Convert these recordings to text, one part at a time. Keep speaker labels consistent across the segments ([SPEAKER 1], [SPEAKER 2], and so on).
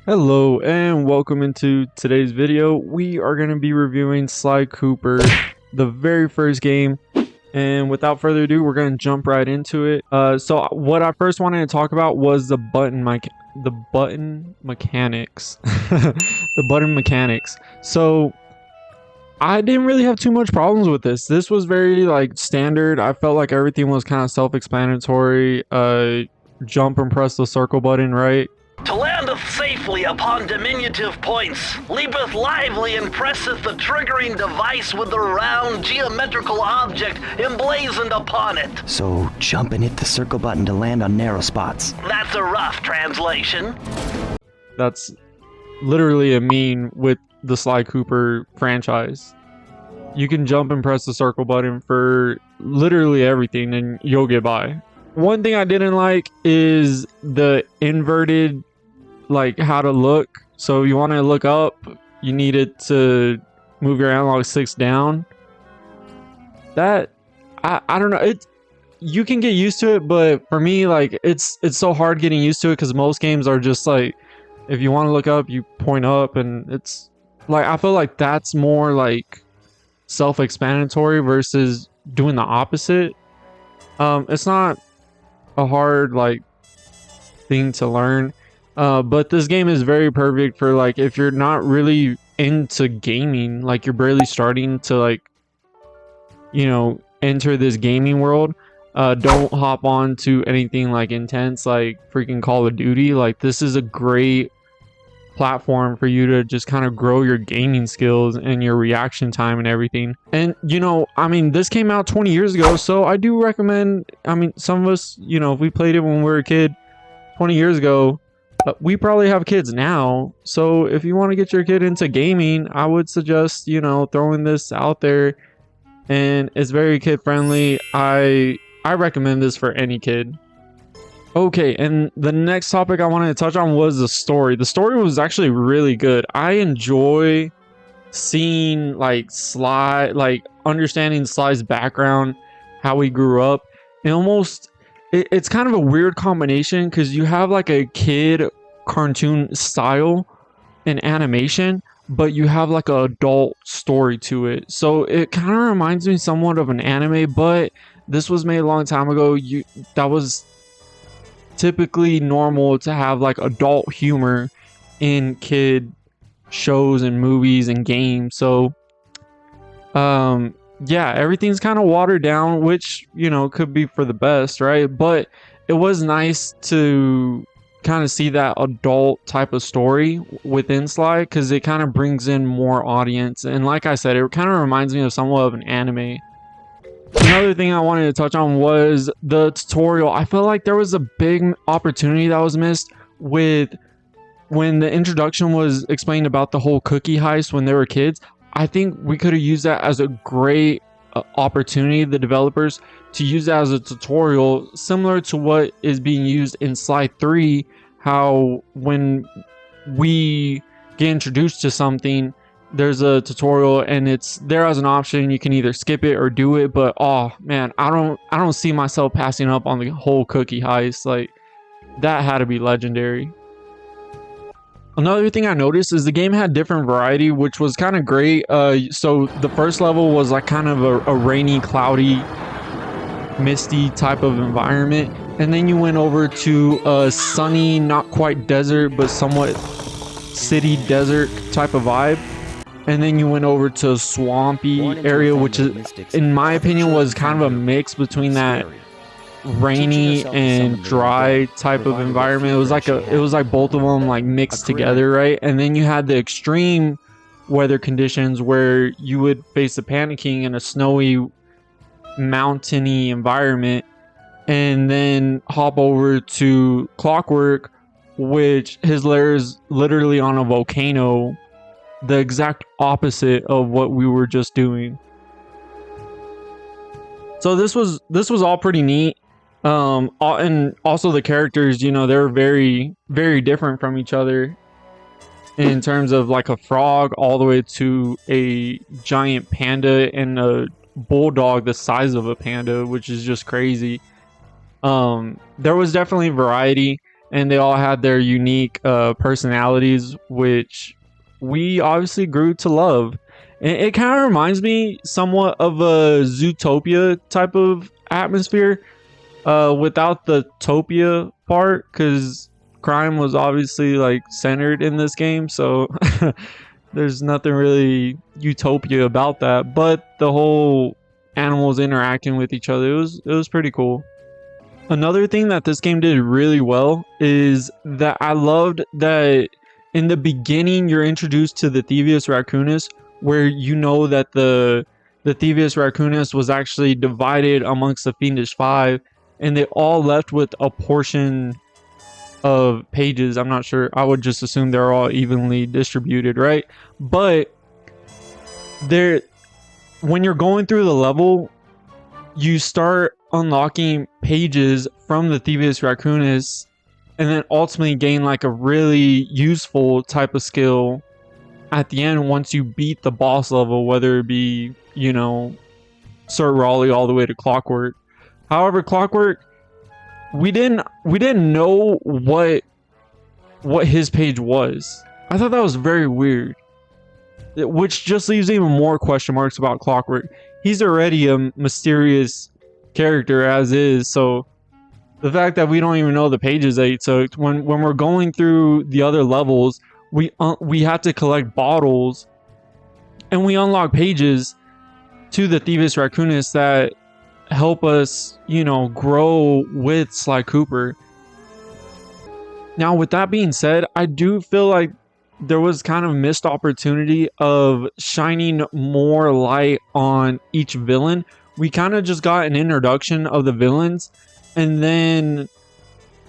[SPEAKER 1] Hello and welcome into today's video. We are going to be reviewing Sly Cooper, the very first game. And without further ado, we're going to jump right into it. So what I first wanted to talk about was the button mechanics. The button mechanics. So I didn't really have too much problems with this. This was very like standard. I felt like everything was kind of self-explanatory. Jump and press the circle button, right?
[SPEAKER 2] To landeth safely upon diminutive points, leapeth lively and presseth the triggering device with the round geometrical object emblazoned upon it.
[SPEAKER 3] So jump and hit the circle button to land on narrow spots.
[SPEAKER 2] That's a rough translation.
[SPEAKER 1] That's literally a meme with the Sly Cooper franchise. You can jump and press the circle button for literally everything and you'll get by. One thing I didn't like is the inverted, like how to look. So you want to look up, you needed to move your analog sticks down. That I don't know, you can get used to it, but for me, like it's so hard getting used to it because most games are just like, if you want to look up, you point up, and it's like I feel like that's more like self-explanatory versus doing the opposite. It's not a hard like thing to learn, but this game is very perfect for like if you're not really into gaming, like you're barely starting to like, you know, enter this gaming world. Don't hop on to anything like intense like freaking Call of Duty. Like this is a great platform for you to just kind of grow your gaming skills and your reaction time and everything. And you know, I mean, this came out 20 years ago, so I do recommend, I mean, some of us, you know, if we played it when we were a kid 20 years ago, we probably have kids now. So if you want to get your kid into gaming, I would suggest, you know, throwing this out there. And it's very kid friendly. I recommend this for any kid. Okay, and the next topic I wanted to touch on was the story. The story was actually really good. I enjoy seeing like Sly, like understanding Sly's background, how he grew up. And almost, it's kind of a weird combination because you have like a kid cartoon style and animation, but you have like an adult story to it. So it kind of reminds me somewhat of an anime, but this was made a long time ago. That was typically normal to have like adult humor in kid shows and movies and games. So yeah, everything's kind of watered down, which, you know, could be for the best, right? But it was nice to kind of see that adult type of story within Sly because it kind of brings in more audience. And like I said, it kind of reminds me of somewhat of an anime. Another thing I wanted to touch on was the tutorial. I felt like there was a big opportunity that was missed with when the introduction was explained about the whole cookie heist when they were kids. I think we could have used that as a great opportunity, the developers, to use that as a tutorial similar to what is being used in Sly 3, how when we get introduced to something, there's a tutorial and it's there as an option. You can either skip it or do it, but oh man, I don't see myself passing up on the whole cookie heist. Like that had to be legendary. Another thing I noticed is the game had different variety, which was kind of great. So the first level was like kind of a rainy, cloudy, misty type of environment, and then you went over to a sunny, not quite desert but somewhat city desert type of vibe. And then you went over to a swampy area, which is, in my opinion, was kind of a mix between that rainy and dry type of environment. It was like both of them like mixed together, right? And then you had the extreme weather conditions where you would face the Panic King in a snowy, mountainy environment, and then hop over to Clockwork, which his lair is literally on a volcano. The exact opposite of what we were just doing. So this was all pretty neat. And also the characters, you know, they're very, very different from each other in terms of like a frog all the way to a giant panda and a bulldog the size of a panda, which is just crazy. There was definitely variety. and they all had their unique personalities, which we obviously grew to love. And it kind of reminds me somewhat of a Zootopia type of atmosphere, without the topia part, because crime was obviously like centered in this game, so there's nothing really utopia about that. But the whole animals interacting with each other, it was pretty cool. Another thing that this game did really well is that I loved that in the beginning you're introduced to the Thievius Raccoonus, where you know that the Thievius Raccoonus was actually divided amongst the Fiendish Five, and they all left with a portion of pages. I'm not sure. I would just assume they're all evenly distributed, right? But there, when you're going through the level, you start unlocking pages from the Thievius Raccoonus, and then ultimately gain like a really useful type of skill at the end once you beat the boss level, whether it be, you know, Sir Raleigh all the way to Clockwork. However, Clockwork, we didn't know what his page was. I thought that was very weird, which just leaves even more question marks about Clockwork. He's already a mysterious character as is, so the fact that we don't even know the pages that he took, when we're going through the other levels, we have to collect bottles, and we unlock pages to the Thievius Raccoonus that help us, you know, grow with Sly Cooper. Now, with that being said, I do feel like there was kind of missed opportunity of shining more light on each villain. We kind of just got an introduction of the villains, and then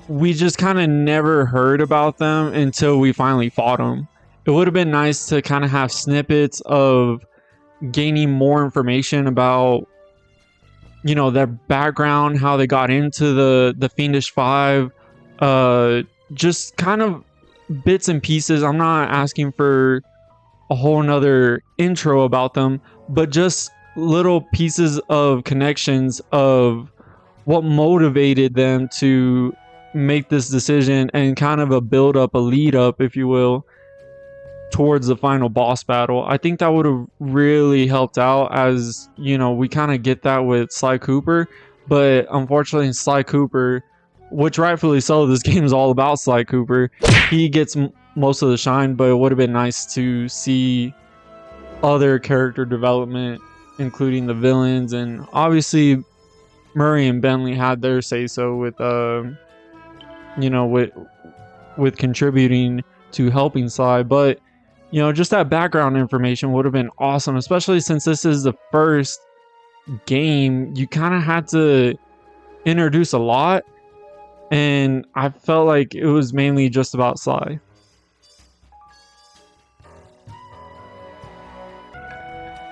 [SPEAKER 1] we just kind of never heard about them until we finally fought them. It would have been nice to kind of have snippets of gaining more information about, you know, their background, how they got into the Fiendish Five, just kind of bits and pieces. I'm not asking for a whole nother intro about them, but just little pieces of connections of what motivated them to make this decision, and kind of a build up, a lead up, if you will, towards the final boss battle. I think that would have really helped out, as you know, we kind of get that with Sly Cooper, but unfortunately Sly Cooper, which rightfully so, this game is all about Sly Cooper, he gets most of the shine. But it would have been nice to see other character development, including the villains, and obviously Murray and Bentley had their say so with you know, with contributing to helping Sly. But you know, just that background information would have been awesome, especially since this is the first game. You kind of had to introduce a lot, and I felt like it was mainly just about Sly.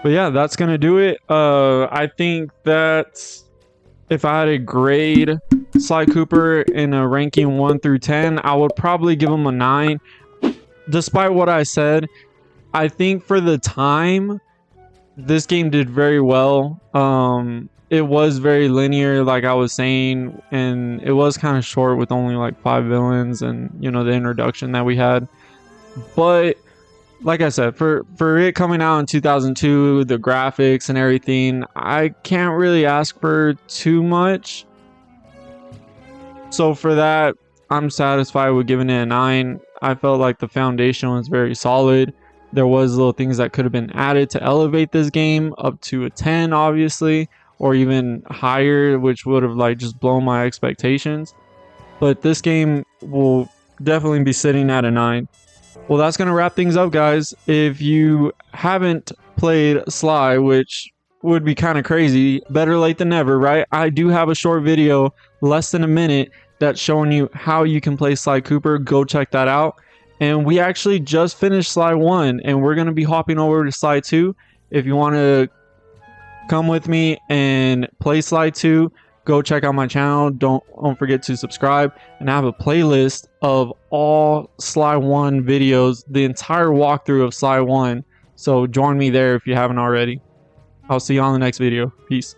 [SPEAKER 1] But yeah, that's gonna do it. I think that if I had to grade Sly Cooper in a ranking 1 through 10, I would probably give him a 9. Despite what I said, I think for the time, this game did very well. It was very linear, like I was saying, and it was kind of short with only like 5 villains and, you know, the introduction that we had. But like I said, for it coming out in 2002, the graphics and everything, I can't really ask for too much. So for that, I'm satisfied with giving it a 9. I felt like the foundation was very solid. There was little things that could have been added to elevate this game up to a 10, obviously, or even higher, which would have like just blown my expectations. But this game will definitely be sitting at a 9. Well, that's going to wrap things up, guys. If you haven't played Sly, which would be kind of crazy, better late than never, right? I do have a short video, less than a minute, that's showing you how you can play Sly Cooper. Go check that out. And we actually just finished Sly 1, and we're going to be hopping over to Sly 2. If you want to come with me and play Sly 2, go check out my channel. Don't forget to subscribe, and I have a playlist of all Sly 1 videos, the entire walkthrough of Sly 1. So join me there if you haven't already. I'll see you on the next video. Peace.